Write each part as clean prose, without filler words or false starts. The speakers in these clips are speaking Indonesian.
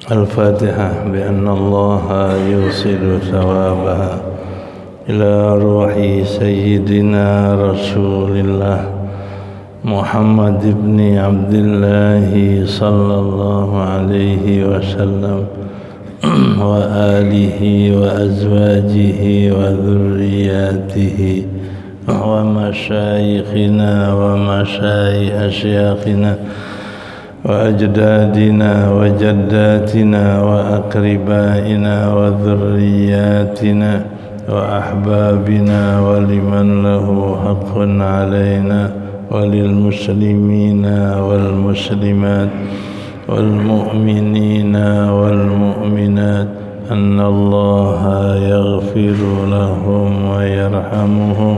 الفاتحة بأن الله يوصل ثوابها إلى روح سيدنا رسول الله محمد بن عبد الله صلى الله عليه وسلم وآله وأزواجه وذرياته ومشايخنا ومشايخ أشياخنا وأجدادنا وجداتنا وأقربائنا وذرياتنا وأحبابنا ولمن له حق علينا وللمسلمين والمسلمات والمؤمنين والمؤمنات أن الله يغفر لهم ويرحمهم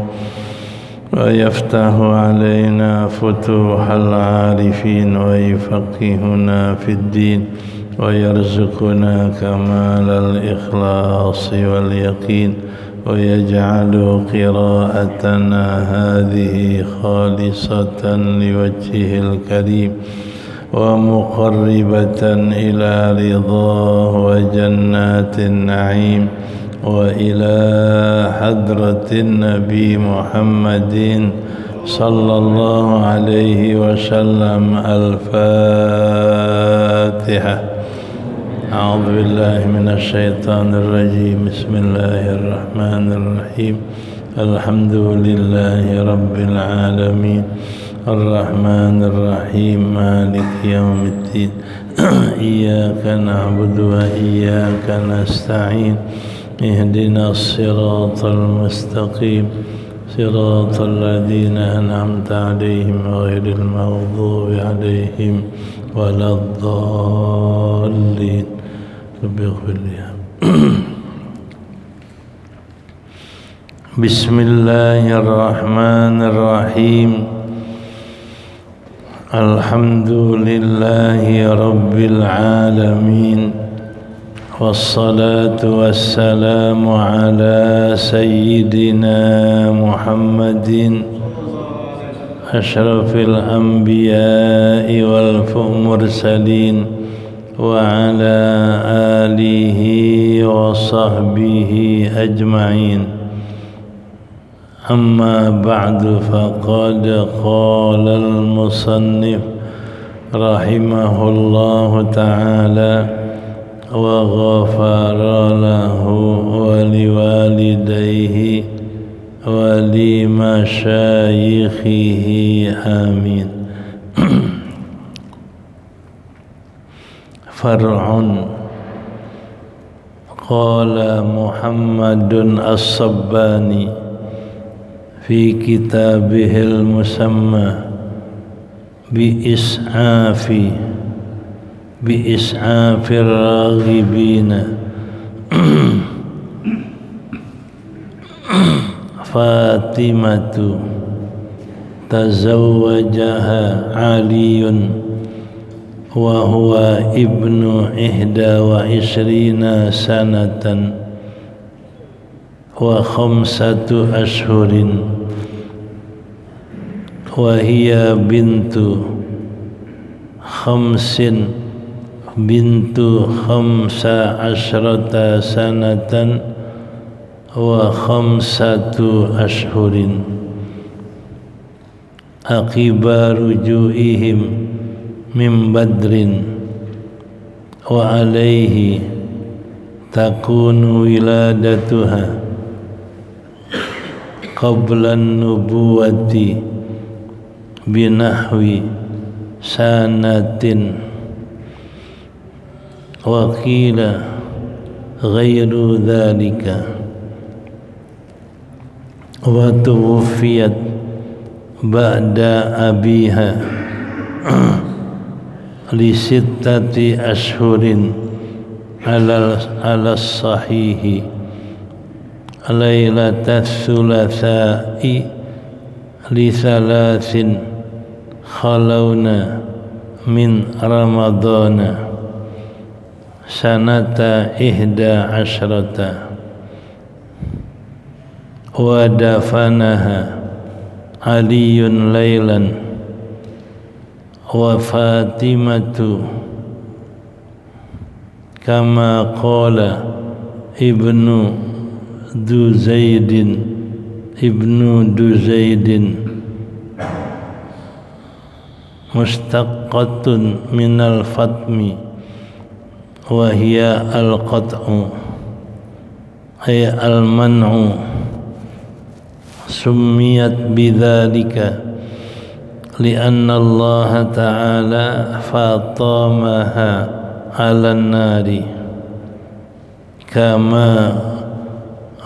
ويفتح علينا فتوح العارفين ويفقهنا في الدين ويرزقنا كمال الإخلاص واليقين ويجعل قراءتنا هذه خالصة لوجهه الكريم ومقربة إلى رضاه وجنات النعيم وإلى حضرة النبي محمد صلى الله عليه وسلم. الفاتحة. أعوذ بالله من الشيطان الرجيم. بسم الله الرحمن الرحيم. الحمد لله رب العالمين الرحمن الرحيم مالك يوم الدين إياك نعبد وإياك نستعين اهدنا الصراط المستقيم صراط الذين أنعمت عليهم غير المغضوب عليهم ولا الضالين. رب اغفر لي. بسم الله الرحمن الرحيم. الحمد لله رب العالمين والصلاة والسلام على سيدنا محمد أشرف الأنبياء والمرسلين وعلى آله وصحبه أجمعين. أما بعد فقد قال المصنف رحمه الله تعالى وغفر له ولوالديه ولمشايخه آمين. فرع. قال محمد الصباني في كتابه المسمى بإسعاف الراغبين فاطمة تزوجها علي وهو ابن 21 سنة و5 أشهر وهي بنت 15 سنة و5 أشهر عقب رجوعهم من بدر وعليه تكون ولادتها قبل النبوة بنحو سنة وقيل غير ذلك. وتوفيت بعد أبيها ل6 أشهر على الصحيح ليلة الثلاثاء ل3 خلون من رمضان سنة 11 ودفنها علي ليلا وفاطمة kama qala Ibnu Duzaidin mustaqqatun minal fatmi wa hiya al-qat'u ay al-man'u summiyat bidzalika li'anna Allah ta'ala fatamaha 'alan nari kama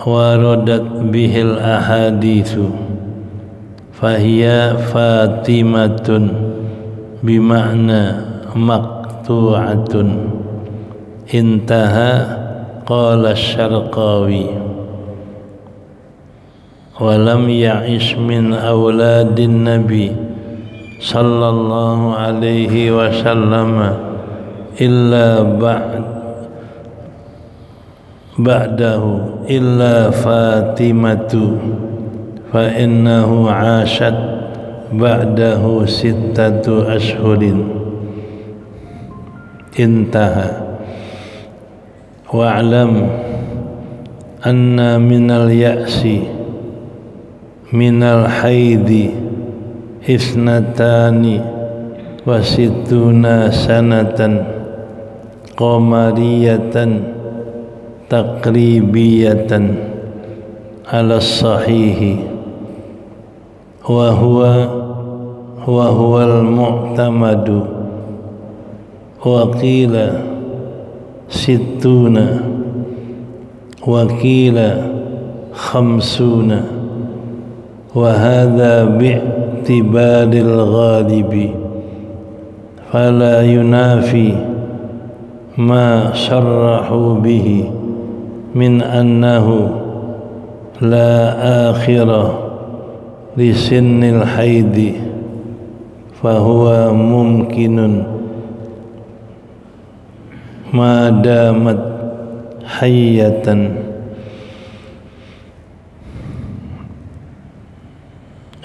waradat bihil ahaditsu fahiya fatimatun bima'na maqtu'atun intaha qala asy-Syarqawi walam ya'ish min auladin nabi sallallahu alaihi wasallam illa ba'dahu illa Fatimatu fa innahu 'ashat ba'dahu 6 ashhurin intaha wa'lam anna minal ya'si minal haidi isnatani wa situna sanatan qamariyatan taqribiyatan ala sahihi wa huwa al-mu'tamadu wa qila situna wa qila khamsuna wa hadha bi'tibaril ghalibi fala yunafi ma sarrahu bihi min annahu la akhirah li sinnil haidi fahuwa mumkinun ma damat hayyatan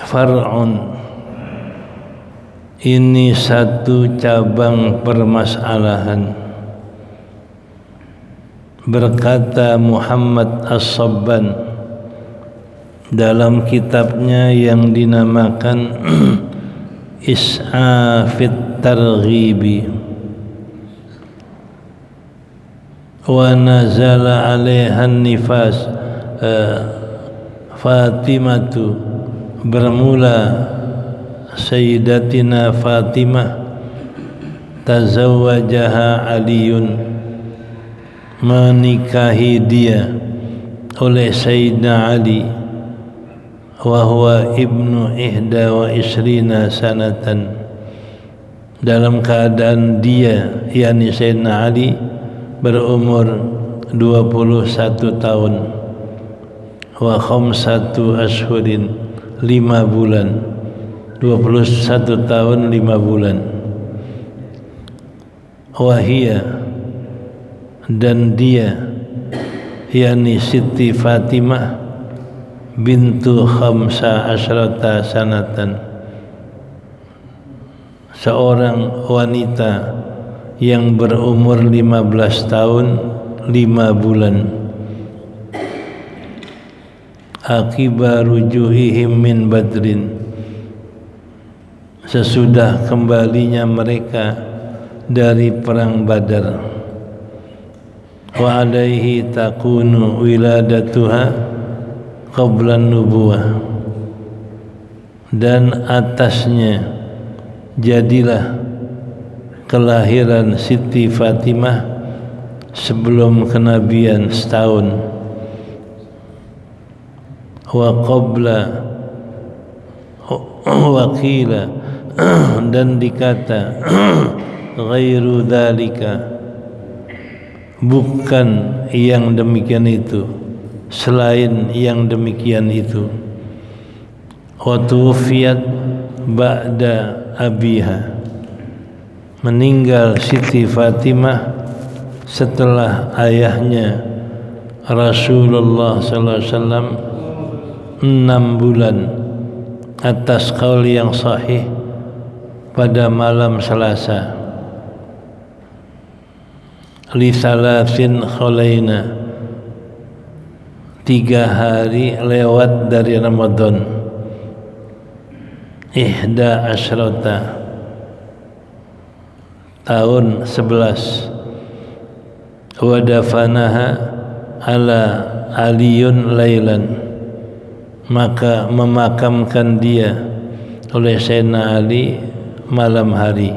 far'un. Ini satu cabang permasalahan. Berkata Muhammad As-Sabban dalam kitabnya yang dinamakan Is'afit Targhibi, wa nazala 'alaihan nifas, Fatimatu, bermula Sayyidatina Fatimah, tazawwajaha Aliyun, menikahi dia oleh Sayyidina Ali, wa huwa ibnu 21 sanatan, dalam keadaan dia yakni Sayyidina Ali berumur 21 tahun, wa khamsatu ashhurin, 5 bulan, 21 tahun 5 bulan, wahia, dan dia yakni Siti Fatimah bintu khamsa asyrata sanatan, seorang wanita yang berumur 15 tahun 5 bulan, akiba rujuhihim min Badrin, sesudah kembalinya mereka dari perang Badar, wa alaihi takunu wiladatuha qabla nubuwah, dan atasnya jadilah kelahiran Siti Fatimah sebelum kenabian setahun, wa qabla waqila, dan dikata ghairu dzalika, bukan yang demikian itu, selain yang demikian itu, wa tuwfiyat ba'da abiha, meninggal Siti Fatimah setelah ayahnya Rasulullah sallallahu alaihi wasallam 6 bulan, atas qaul yang sahih pada malam Selasa. li salasin khalaina, 3 hari lewat dari Ramadan, ihda asyrata, tahun 11, wa dafanaha ala aliyun lailan, maka memakamkan dia oleh Sayyidina Ali malam hari.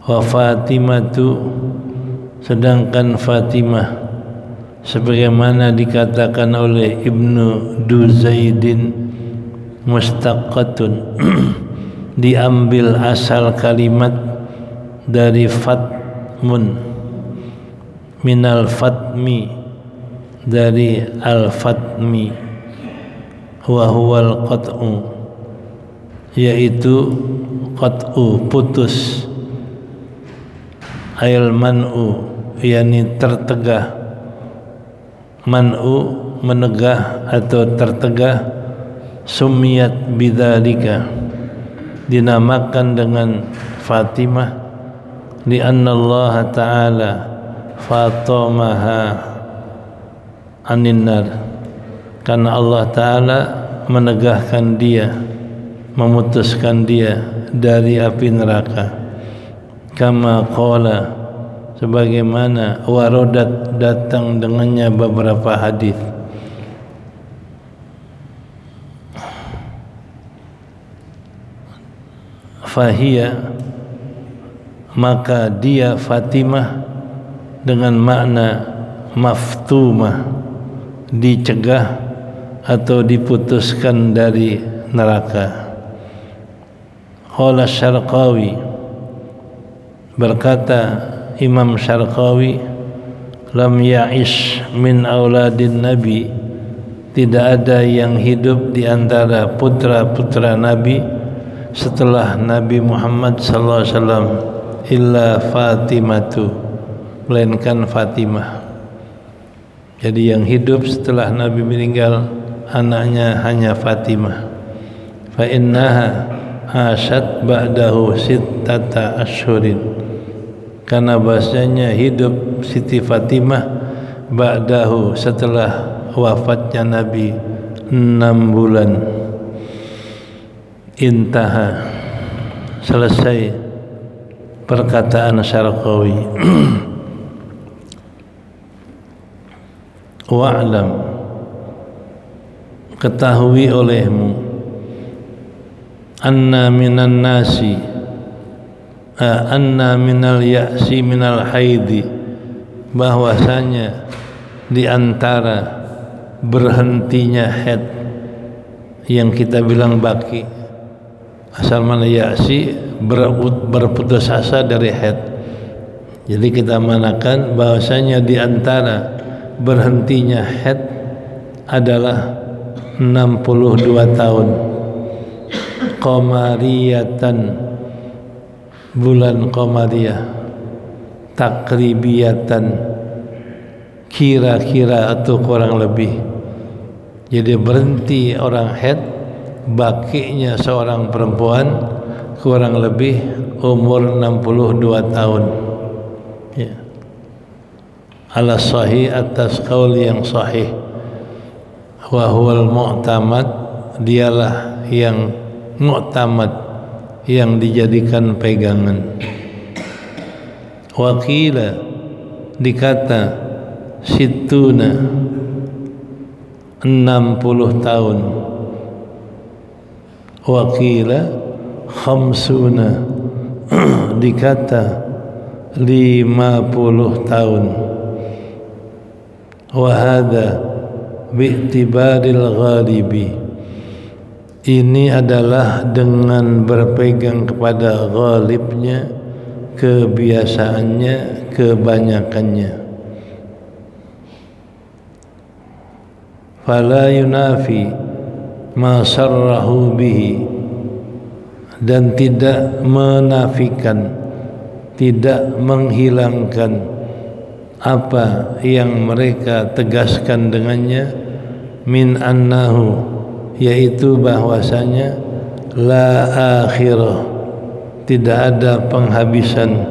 Wa Fatimatu, sedangkan Fatimah sebagaimana dikatakan oleh Ibnu Duzaidin mustaqqatun diambil asal kalimat dari fatmun, minal fatmi, dari al-fatmi, wa huwal qat'u, yaitu qat'u, putus, ayal man'u, yakni tertegah, man'u, menegah atau tertegah, sumiyat bidzalika, dinamakan dengan Fatimah, li anna Allah Ta'ala fatamaha anin nar, karena Allah Ta'ala menegahkan dia, memutuskan dia dari api neraka. Kama qala, sebagaimana warodat, datang dengannya beberapa hadis. Fahiyya, maka dia Fatimah dengan makna maftumah, dicegah atau diputuskan dari neraka. Qala Syarqawi, berkata Imam Syarqawi, lam ya'ish min auladin Nabi, tidak ada yang hidup di antara putra-putra Nabi setelah Nabi Muhammad sallallahu alaihi wasallam illa Fatimatu, melainkan Fatimah. Jadi yang hidup setelah Nabi meninggal anaknya hanya Fatimah. Fa innaha asyad ba'dahu sittata asyhurin, karena bahasanya hidup Siti Fatimah ba'dahu, setelah wafatnya Nabi 6 bulan. Intaha, selesai perkataan Syarqawi. Wa'lam, ketahui olehmu, anna minan nasi, anna minal ya'si minal haidi, bahwasanya di antara berhentinya haid, yang kita bilang baki, asal mana ya'si, berputus asa dari haid. Jadi kita manakan bahwasanya di antara berhentinya haid adalah 62 tahun qamariyatan, bulan qamariyah, takribiyatan, kira-kira atau kurang lebih. Jadi berhenti orang haid, bakinya seorang perempuan kurang lebih umur 62 tahun, ya. Ala sahih, atas qaul yang sahih, wa huwal mu'tamad, dialah yang mu'tamad, yang dijadikan pegangan. Wakila, dikata situna, 60 tahun. Wakila khamsuna, dikata 50 tahun. Wahada bi'tibaril ghalibi, ini adalah dengan berpegang kepada ghalibnya, kebiasaannya, kebanyakannya. Fala yunafi ma sarrahu bihi, dan tidak menafikan, tidak menghilangkan apa yang mereka tegaskan dengannya, min annahu, yaitu bahwasanya la akhirah, tidak ada penghabisan,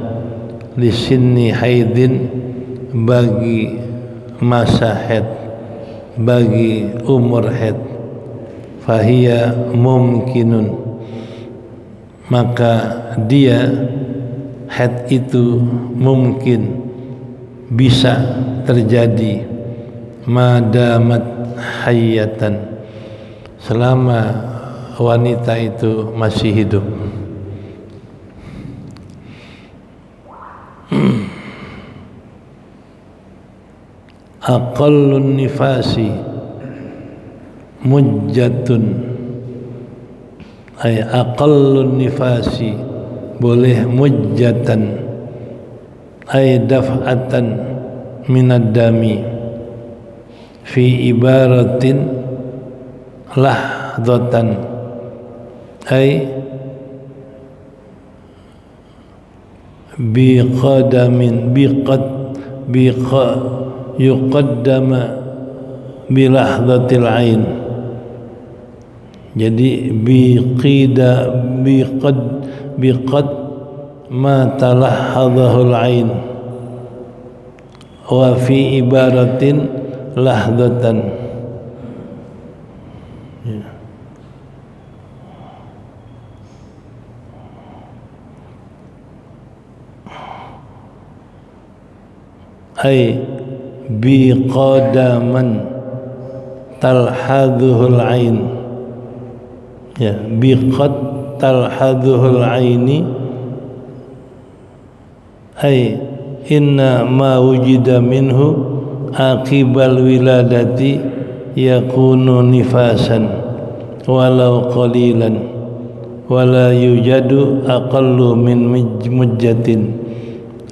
li sinni haidin, bagi masa haid, bagi umur haid, fahiya mumkinun, maka dia haid itu mungkin bisa terjadi, madamat hayatan, selama wanita itu masih hidup. Aqallun nifasi mujjatun, ay aqallun nifasi boleh mujjatan, ay daf'atan minad dami, fi ibaratin lahdatan, ay biqadamin yuqaddama bilahdatil ain. Jadi biqad ma talahadahul ain, wa fi ibaratin lahdatan. Ay biqadaman talhaduhul ain, ya, biqad talhaduhul aini, ay inna ma wujida minhu aqibal wiladati yakunu nifasan walau qalilan wala yujadu aqallu min mujjatin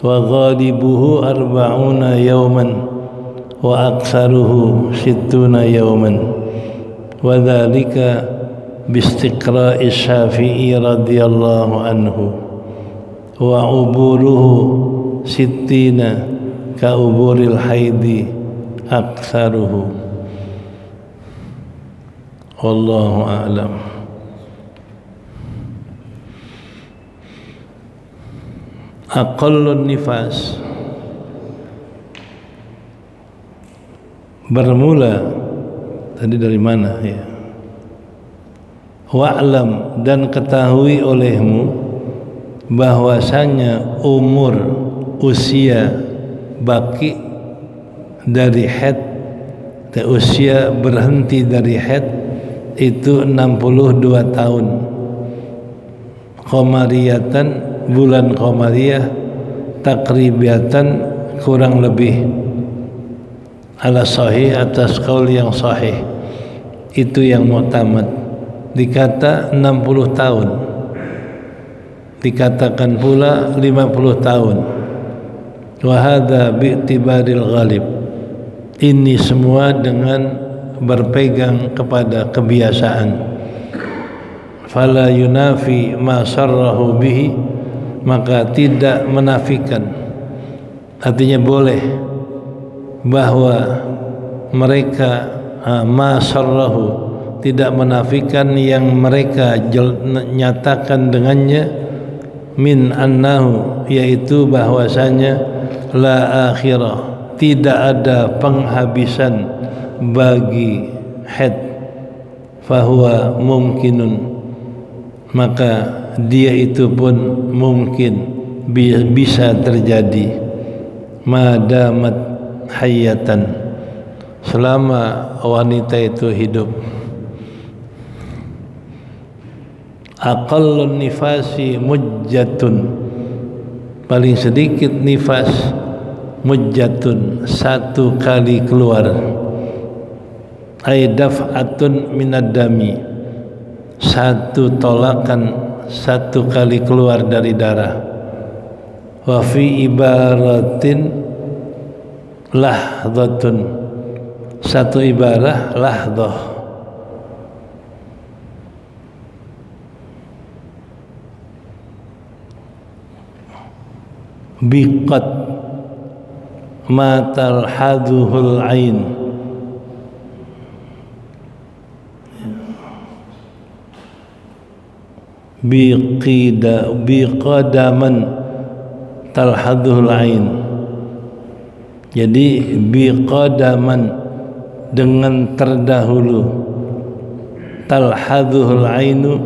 wa ghalibuhu arba'una yawman wa aktsaruhu sittuna yawman, wa dzalika biistiqra'i Syafi'i radhiyallahu anhu, wa uburuhu sittina ka uburil haidi aktsaruhu. Wallahu a'lam. Aqallun nifas bermula tadi dari mana ya? Wa'lam, dan ketahui olehmu bahwasanya umur usia baki dari haid, usia berhenti dari haid itu 62 tahun. Qamariyatan, bulan qamariyah, takribatan kurang lebih, ala sahih, atas qaul yang sahih, itu yang mu'tamad, dikata 60 tahun, dikatakan pula 50 tahun. Wa hadza bi'tibaril ghalib, ini semua dengan berpegang kepada kebiasaan. Fala yunafi ma sarrahu bihi, maka tidak menafikan, artinya boleh, bahwa mereka ma sarrahu, tidak menafikan yang mereka nyatakan dengannya, min annahu, yaitu bahwasanya la akhirah, tidak ada penghabisan bagi haid, fahuwa mumkinun, maka dia itu pun mungkin bisa terjadi, madamat hayatan, selama wanita itu hidup. Aqallun nifasi mujjatun, paling sedikit nifas, mujjatun, satu kali keluar, ay daf'atun minad dami, satu tolakan, satu kali keluar dari darah. Wa fi ibaratin lahdhatun, satu ibarah lahdah, biqad ma talhaduhul ain, biqadaman talhaduhul ain. Jadi biqadaman, dengan terdahulu, talhaduhul ainu,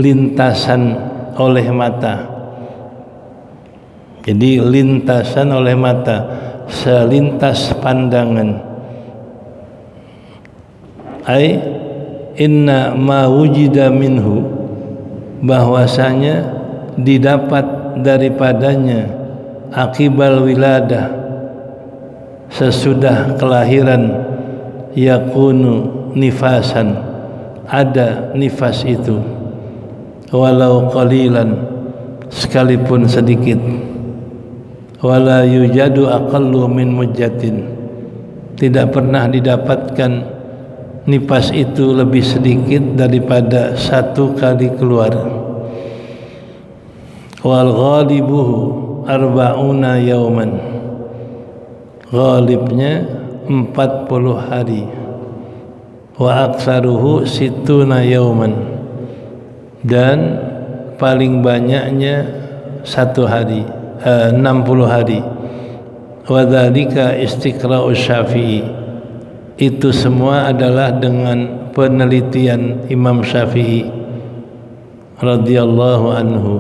lintasan oleh mata. Jadi lintasan oleh mata, selintas pandangan. Ai inna ma wujida minhu, bahwasanya didapat daripadanya, akibal wiladah, sesudah kelahiran, yakunu nifasan, ada nifas itu, walau qalilan, sekalipun sedikit, wala yujadu aqallu min mujjatin, tidak pernah didapatkan nifas itu lebih sedikit daripada 1 kali keluar. Wal ghalibuhu arba'una yauman, ghalibnya 40 hari. Wa aktsaruhu situna yauman, dan paling banyaknya 1 hari, 60 hari. Wa dzalika istiqra'us Syafi'i, itu semua adalah dengan penelitian Imam Syafi'i radhiyallahu anhu.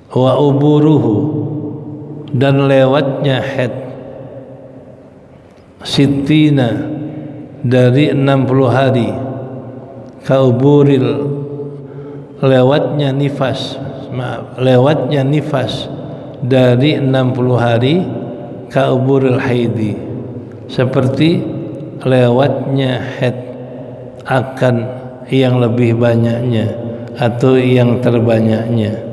Wa uburuhu, dan lewatnya haid, sitina, dari 60 hari, kauburil, lewatnya nifas, lewatnya nifas dari 60 hari, kauburil haidi, seperti lewatnya haid akan yang lebih banyaknya atau yang terbanyaknya.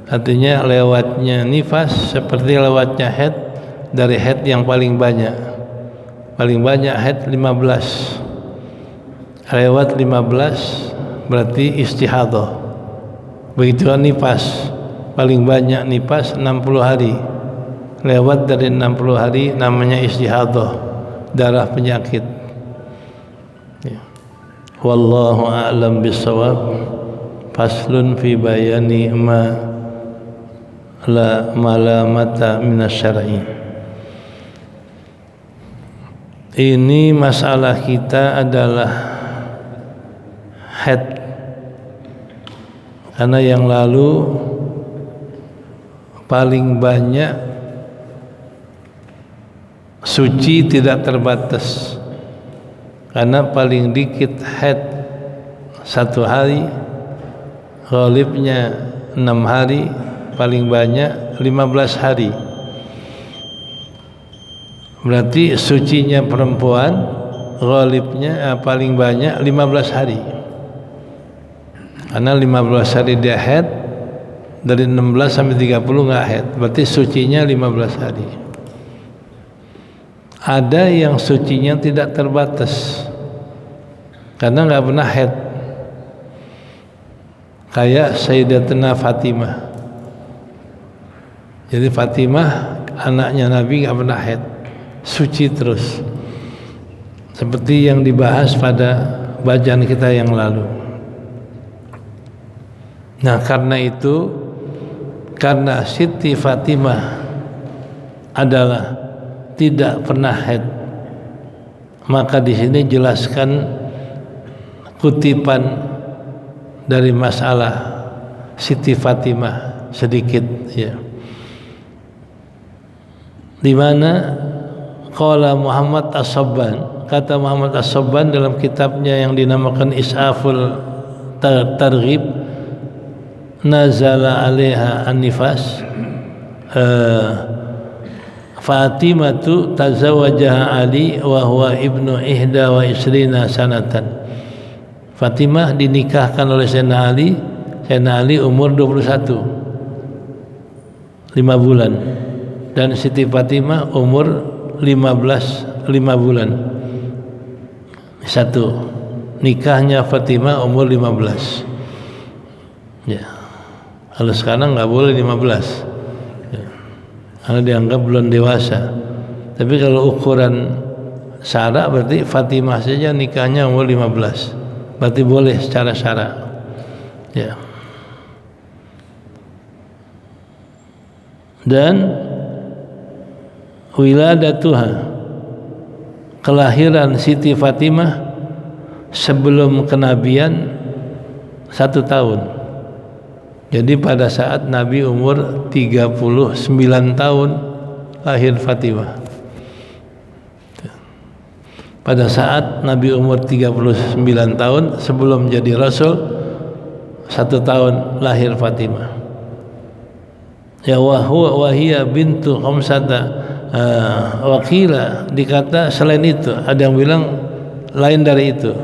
Artinya lewatnya nifas seperti lewatnya haid dari haid yang paling banyak. Paling banyak haid 15. Lewat 15 berarti istihadah. Begitu nifas, paling banyak nifas 60 hari. Lewat dari 60 hari namanya istihadah, darah penyakit. Ya. Wallahu a'lam bissawab. Faslun fi bayani ma la malamata minasyar'i. Ini masalah kita adalah haid, karena yang lalu paling banyak suci tidak terbatas, karena paling dikit haid 1 hari, ghalibnya 6 hari, paling banyak 15 hari. Berarti sucinya perempuan ghalibnya paling banyak 15 hari, karena 15 hari dia haid, dari 16 sampai 30 nggak haid, berarti sucinya 15 hari. Ada yang sucinya tidak terbatas karena nggak pernah haid, kayak Sayyidatuna Fatimah. Jadi Fatimah anaknya Nabi nggak pernah haid, suci terus, seperti yang dibahas pada bacaan kita yang lalu. Nah, karena itu, karena Siti Fatimah adalah tidak pernah haid, maka di sini jelaskan kutipan dari masalah Siti Fatimah sedikit, ya. Di mana qala Muhammad As-Sabban, kata Muhammad As-Sabban dalam kitabnya yang dinamakan Is'aful Targhib, nazala alaiha an-nifas, Fatimatu tazawajaha Ali wa huwa ibnu 21 sanatan. Fatimah dinikahkan oleh Sayyidina Ali, Sayyidina Ali umur 21, 5 bulan, dan Siti Fatimah umur 5 bulan. Satu, nikahnya Fatimah umur 15. Ya. Kalau sekarang nggak boleh 15. Karena dianggap belum dewasa. Tapi kalau ukuran syara berarti Fatimah saja nikahnya umur 15, berarti boleh secara syara. Ya. Dan wiladatuha, kelahiran Siti Fatimah sebelum kenabian 1 tahun. Jadi pada saat Nabi umur 39 tahun lahir Fatimah. Pada saat Nabi umur 39 tahun sebelum jadi Rasul, 1 tahun lahir Fatimah. Ya wahia bintu khamsata wakila, dikata selain itu, ada yang bilang lain dari itu.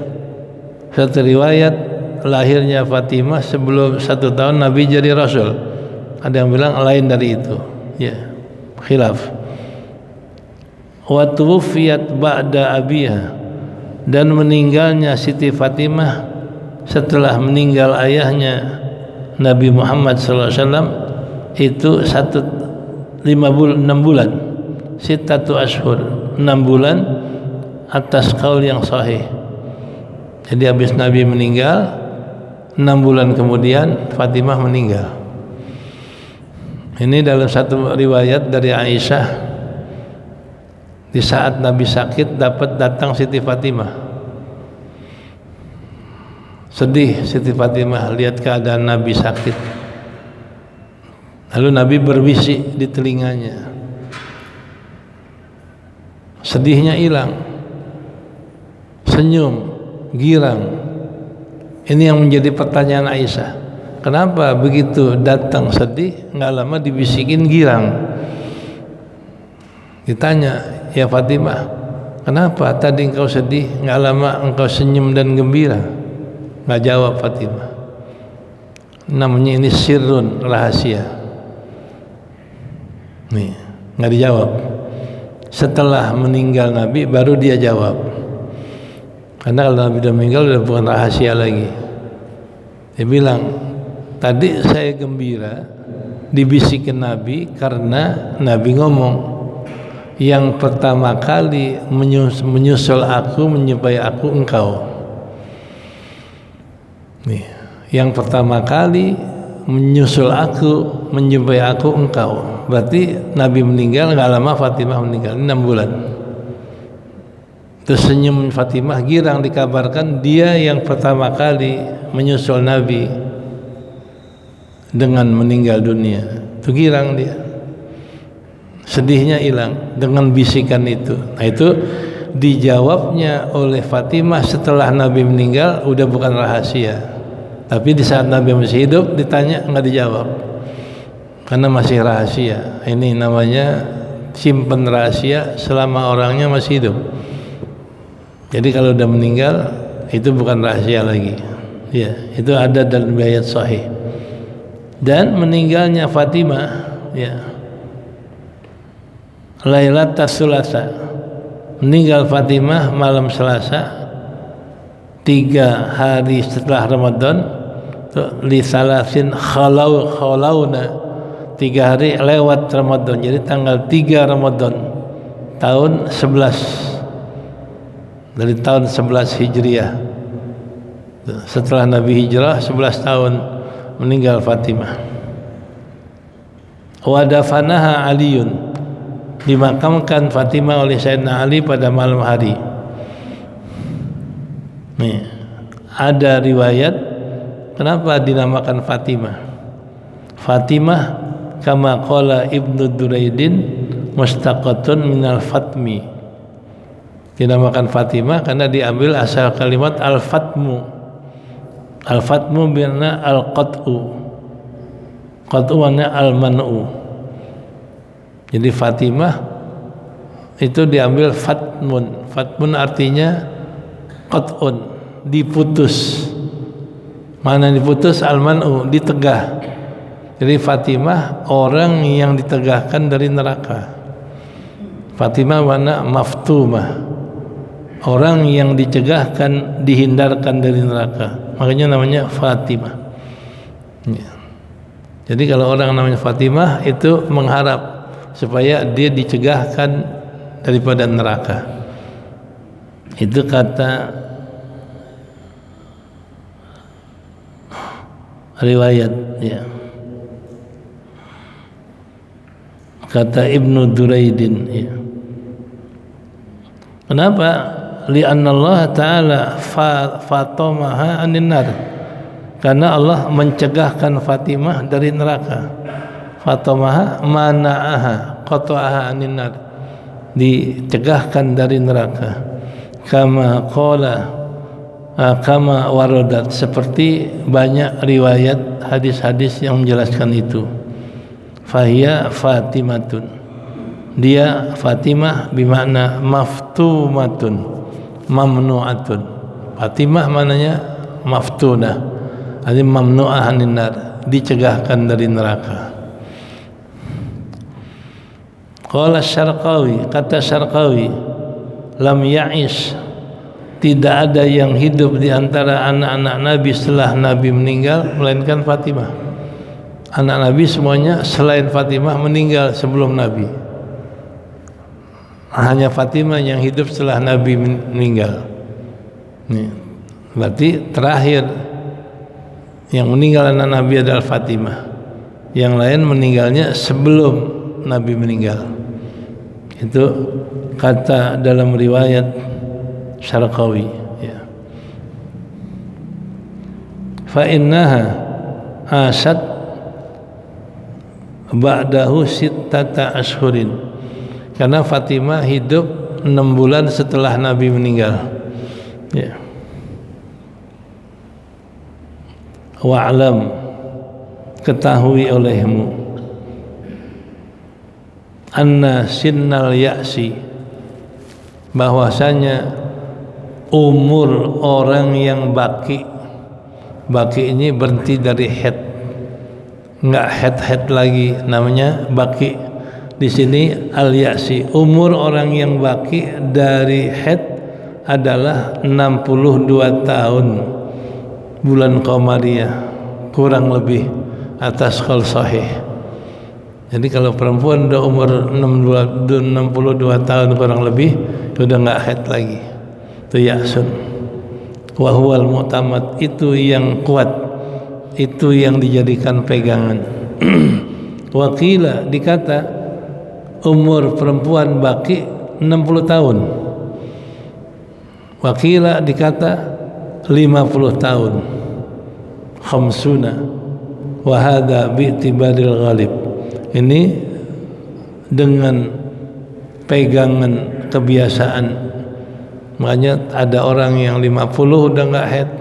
Satu riwayat lahirnya Fatimah sebelum 1 tahun Nabi jadi Rasul, ada yang bilang lain dari itu, ya khilaf. Wa tuwfiyat ba'da abiha, dan meninggalnya Siti Fatimah setelah meninggal ayahnya Nabi Muhammad SAW itu 6 bulan, sittatu ashhur, 6 bulan atas kaul yang sahih. Jadi habis Nabi meninggal 6 bulan kemudian Fatimah meninggal. Ini dalam satu riwayat dari Aisyah, di saat Nabi sakit datang Siti Fatimah. Sedih Siti Fatimah lihat keadaan Nabi sakit. Lalu Nabi berbisik di telinganya, sedihnya hilang, senyum, girang. Ini yang menjadi pertanyaan Aisyah, kenapa begitu datang sedih, nggak lama dibisikin girang. Ditanya, ya Fatimah, kenapa tadi engkau sedih, nggak lama engkau senyum dan gembira? Nggak jawab Fatimah. Namanya ini sirrun, rahasia. Nih, nggak dijawab. Setelah meninggal Nabi baru dia jawab. Karena kalau Nabi sudah meninggal sudah bukan rahasia lagi. Dia bilang, tadi saya gembira dibisikin Nabi karena Nabi ngomong, yang pertama kali menyusul aku, menyupai aku engkau. Nih, yang pertama kali menyusul aku, menyupai aku engkau. Berarti Nabi meninggal nggak lama Fatimah meninggal, 6 bulan. Terus senyum Fatimah, girang, dikabarkan dia yang pertama kali menyusul Nabi dengan meninggal dunia. Itu girang dia, sedihnya hilang dengan bisikan itu. Nah itu dijawabnya oleh Fatimah setelah Nabi meninggal, udah bukan rahasia. Tapi di saat Nabi masih hidup ditanya nggak dijawab karena masih rahasia. Ini namanya simpen rahasia selama orangnya masih hidup. Jadi kalau udah meninggal itu bukan rahasia lagi. Ya, itu ada dalam riwayat sahih. Dan meninggalnya Fatimah, ya, Lailatul Sulasa, meninggal Fatimah malam Selasa 3 hari setelah Ramadan, li salasin khalawna, 3 hari lewat Ramadan. Jadi tanggal 3 Ramadan tahun 11 dari tahun 11 Hijriah. Setelah Nabi hijrah 11 tahun meninggal Fatimah. Wa dafanaha Aliun, dimakamkan Fatimah oleh Sayyidina Ali pada malam hari. Nih, ada riwayat kenapa dinamakan Fatimah. Fatimah kama qala Ibnu Duraidin mustaqatun minal fatmi. Dinamakan Fatimah karena diambil asal kalimat al-fatmu. Al-fatmu bermakna al-qat'u. Qat'u makna al-man'u. Jadi Fatimah itu diambil fatmun. Fatmun artinya qat'un, diputus. Mana diputus? Al-man'u, ditegah. Jadi Fatimah orang yang ditegahkan dari neraka. Fatimah makna maftumah, orang yang dicegahkan, dihindarkan dari neraka. Makanya namanya Fatimah. Ya. Jadi kalau orang namanya Fatimah itu mengharap supaya dia dicegahkan daripada neraka. Itu kata riwayat, ya. kata Ibnu Duraidin, ya. Kenapa? Li'anna Allah Ta'ala fatamaha anin nar, karena Allah mencegahkan Fatimah dari neraka. Fatamaha mana'aha qata'aha anin nar, dicegahkan dari neraka. Kama waradat, seperti banyak riwayat hadis-hadis yang menjelaskan itu. Fahiya Fatimatun, dia Fatimah bimakna maftumatun, mamnu'atun. Fatimah maknanya maftunah, artinya mamnu'ah anin nar, dicegahkan dari neraka. Qala Syarqawi, kata Syarqawi, lam ya'ish, tidak ada yang hidup di antara anak-anak Nabi setelah Nabi meninggal melainkan Fatimah. Anak Nabi semuanya selain Fatimah meninggal sebelum Nabi. Hanya Fatimah yang hidup setelah Nabi meninggal. Nih, berarti terakhir yang meninggal anak Nabi adalah Fatimah. Yang lain meninggalnya sebelum Nabi meninggal. Itu kata dalam riwayat Syarqawi, ya. Fa innaha asad ba'dahu sittata ashhurin, karena Fatimah hidup 6 bulan setelah Nabi meninggal, ya. Wa'lam, ketahui olehmu, anna sinnal ya'si, bahwasanya umur orang yang baki ini berhenti dari head, enggak head lagi, namanya baki. Di sini al-ya'si, umur orang yang baki dari head adalah 62 tahun bulan Qamariyah, kurang lebih, atas qaul sahih. Jadi kalau perempuan udah umur 62 tahun kurang lebih, udah enggak haid lagi, itu ya'sun. Wa huwal mu'tamad, itu yang kuat, itu yang dijadikan pegangan. Wakila, dikata umur perempuan baki 60 tahun. Wakila dikata 50 tahun. Khamsuna. Wa hadha bi'tibaril ghalib. Ini dengan pegangan kebiasaan. Makanya ada orang yang 50 udah enggak haid,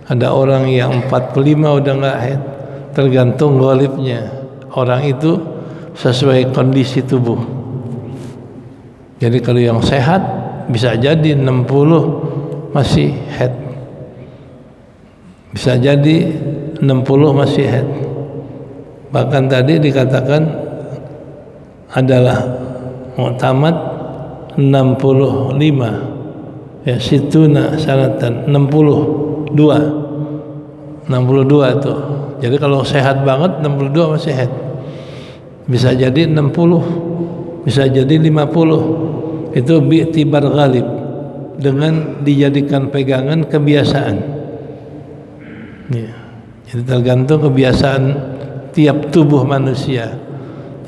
ada orang yang 45 udah enggak haid, tergantung ghalibnya. Orang itu sesuai kondisi tubuh. Jadi kalau yang sehat bisa jadi 60 masih haid, bisa jadi 60 masih haid. Bahkan tadi dikatakan adalah mu'tamad 65, ya, situna sanatan 62 tuh. Jadi kalau sehat banget 62 masih haid. Bisa jadi 60, bisa jadi 50. Itu bi'tibar ghalib, dengan dijadikan pegangan kebiasaan, ya. Jadi tergantung kebiasaan tiap tubuh manusia.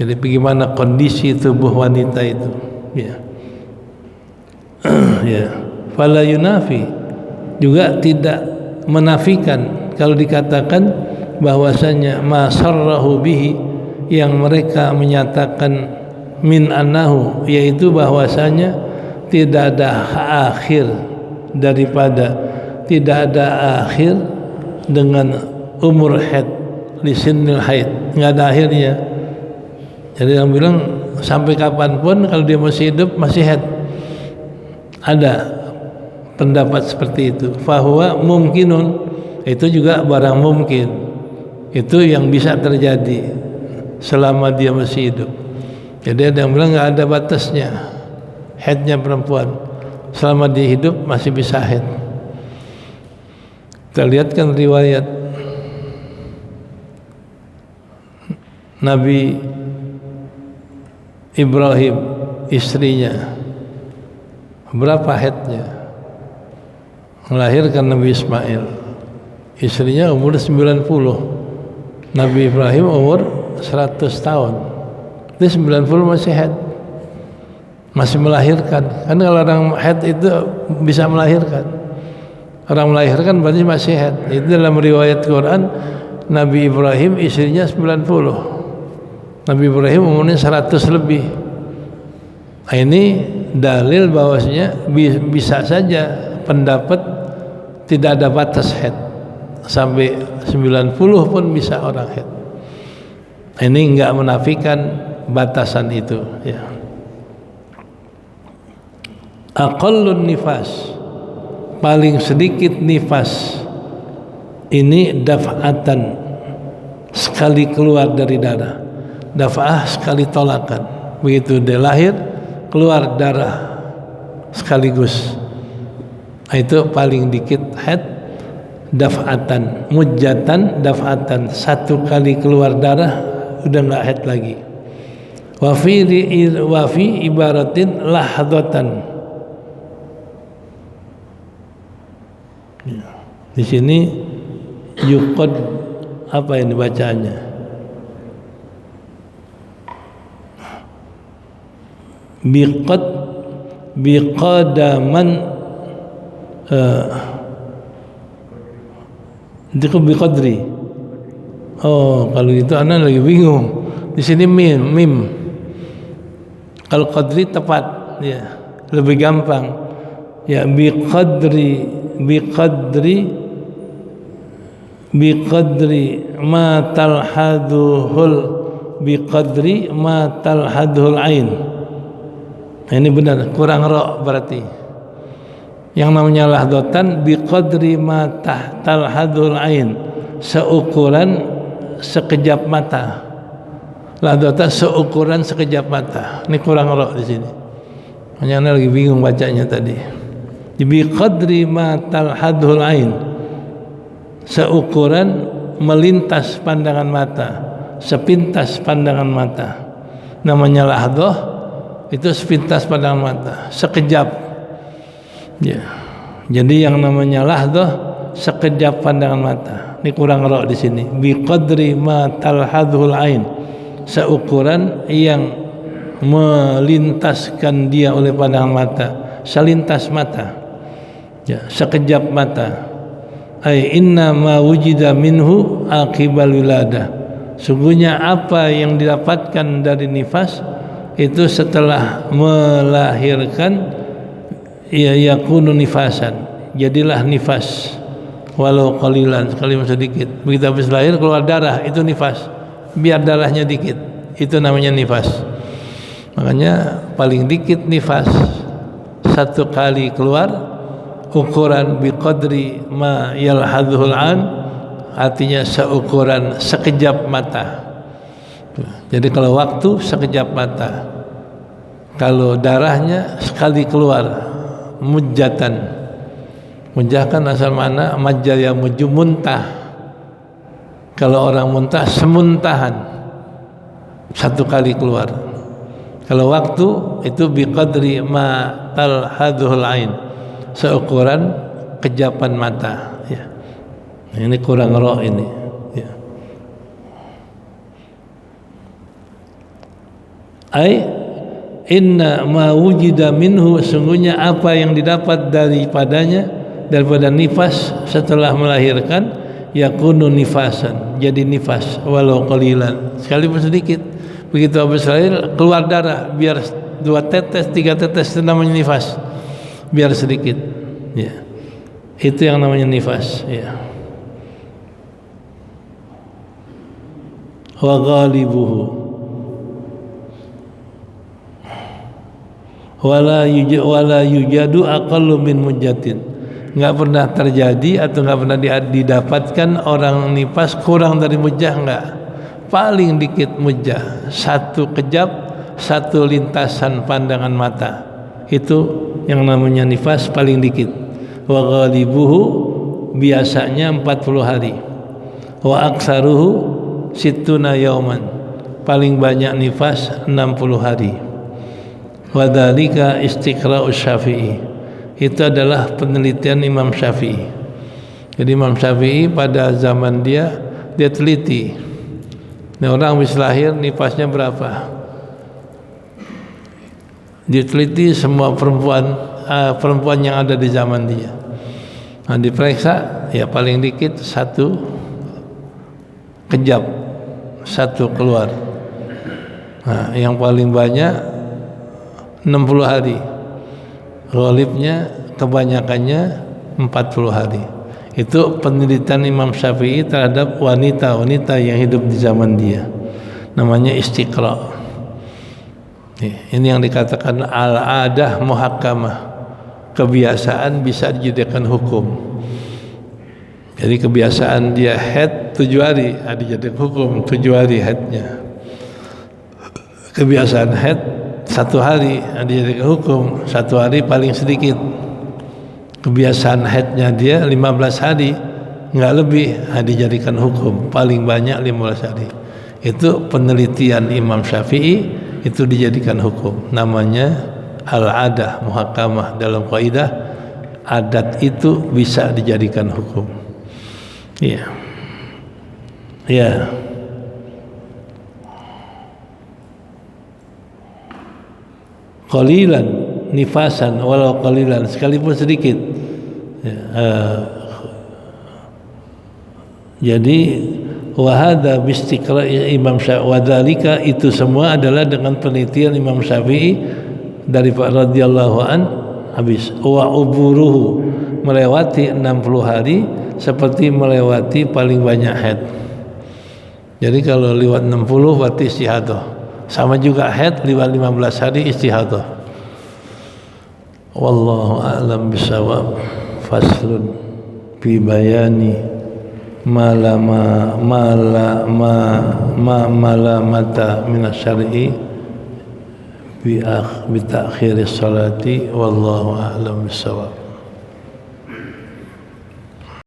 Jadi bagaimana kondisi tubuh wanita itu, ya. Ya, fala yunafi, juga tidak menafikan kalau dikatakan bahwasanya masarrahu bihi, yang mereka menyatakan min annahu, yaitu bahwasanya tidak ada akhir daripada, tidak ada akhir dengan umur haid, lisinil haid, nggak ada akhirnya. Jadi yang bilang sampai kapanpun kalau dia masih hidup masih haid. Ada pendapat seperti itu. Fahuwa mungkinun, itu juga barang mungkin, itu yang bisa terjadi selama dia masih hidup. Jadi ada yang bilang nggak ada batasnya haidnya perempuan, selama dia hidup masih bisa haid. Kita lihatkan riwayat Nabi Ibrahim, istrinya berapa haidnya, melahirkan Nabi Ismail. Istrinya umur 90, Nabi Ibrahim umur 100 tahun. itu 90 masih haid, masih melahirkan. Kan kalau orang haid itu bisa melahirkan, orang melahirkan berarti masih haid. Itu dalam riwayat Quran, Nabi Ibrahim istrinya 90, Nabi Ibrahim umurnya 100 lebih. Nah, ini dalil bahwasanya bisa saja pendapat tidak ada batas haid, sampai 90 pun bisa orang haid. Ini enggak menafikan batasan itu, ya. Aqallun nifas, paling sedikit nifas ini daf'atan, sekali keluar dari darah. Daf'ah sekali tolakan, begitu dia lahir keluar darah sekaligus. Itu paling dikit haid daf'atan, mujjatan daf'atan, satu kali keluar darah udah enggak haid lagi. Wa fi ibaratin lahdatan. Di sini yuqad, apa ini bacaannya? Biqadaman biqadri. Oh, kalau itu anak lagi bingung. Di sini mim. Kalau qadri tepat, ya, lebih gampang. Ya, biqadri ma talhaduhul ain. Nah, ini benar, kurang ro berarti. Yang namanya lahdatan biqadri ma talhaduhul ain, seukuran sekejap mata. Lahdatan seukuran sekejap mata. Ini kurang ro di sini. Makanya lagi bingung bacanya tadi. Biqadri ma talhaduhul ain, seukuran melintas pandangan mata, sepintas pandangan mata. Namanya lahdoh itu sepintas pandangan mata, sekejap, ya. Jadi yang namanya lahdoh sekejap pandangan mata. Ini kurang ro di sini. Biqadri ma talhaduhul ain, seukuran yang melintaskan dia oleh pandangan mata, selintas mata, ya, sekejap mata. Ai inna ma wujida minhu aqibal wiladah, sungguhnya apa yang didapatkan dari nifas itu setelah melahirkan, ya, yakunu nifasan, jadilah nifas walau qalilan, sekali sedikit. Begitu habis lahir keluar darah, itu nifas, biar darahnya dikit, itu namanya nifas. Makanya paling dikit nifas satu kali keluar, ukuran biqadri ma yalhadhul an, artinya seukuran sekejap mata. Jadi kalau waktu sekejap mata, kalau darahnya sekali keluar, mujjatan. Mujjah kan asal mana? Majjaya muju, muntah. Kalau orang muntah semuntahan, satu kali keluar. Kalau waktu itu biqadri ma talhadhul ain, seukuran kejapan mata, ya. Ini kurang roh ini, ya. Ai inna ma wujida minhu, sungguhnya apa yang didapat daripadanya, daripada nifas setelah melahirkan, yakunu nifasan, jadi nifas walau qalilan, sekalipun sedikit. Begitu habis lahir keluar darah, biar 2 tetes 3 tetes, itu namanya nifas, biar sedikit, ya. Itu yang namanya nifas, ya. Wa ghalibuhu wala yujadu aqallu min mujjatin, enggak pernah terjadi atau enggak pernah didapatkan orang nifas kurang dari mujjah, enggak. Paling dikit mujjah, satu kejap, satu lintasan pandangan mata, itu yang namanya nifas paling dikit. Wa ghalibuhu, biasanya 40 hari. Wa aksaruhu sittuna yauman, paling banyak nifas 60 hari. Wa dzalika istiqra'us Syafi'i, itu adalah penelitian Imam Syafi'i. Jadi Imam Syafi'i pada zaman dia teliti. Nah, orang habis lahir nifasnya berapa? diteliti semua perempuan yang ada di zaman dia. Nah, diperiksa, ya paling dikit 1 kejap 1 keluar. Nah, yang paling banyak 60 hari. Ghalibnya kebanyakannya 40 hari. Itu penelitian Imam Syafi'i terhadap wanita-wanita yang hidup di zaman dia. Namanya istiqra. Ini yang dikatakan al-adah muhakkamah. Kebiasaan bisa dijadikan hukum. Jadi kebiasaan dia haid 7 hari, dijadikan hukum 7 hari haidnya. Kebiasaan haid 1 hari, dijadikan hukum 1 hari paling sedikit. Kebiasaan haidnya dia 15 hari, enggak lebih, dijadikan hukum paling banyak 15 hari. Itu penelitian Imam Syafi'i, itu dijadikan hukum. Namanya al-adah muhakkamah. Dalam kaidah adat itu bisa dijadikan hukum. Iya. Ya. Qalilan nifasan walau qalilan, sekalipun sedikit. Ya, jadi wahada bistiqra Imam Syafi'i, wadhalika itu semua adalah dengan penelitian Imam Syafi'i dari Pak radhiyallahu an, habis wa uburuhu, melewati 60 hari seperti melewati paling banyak haid. Jadi kalau lewat 60 berarti istihadah. Sama juga haid lewat 15 hari istihadah. Wallahu a'lam bishawab. Faslun fi bayani malamata min asy-syar'i bi ta'khir as-salati wallahu a'lam bishawab.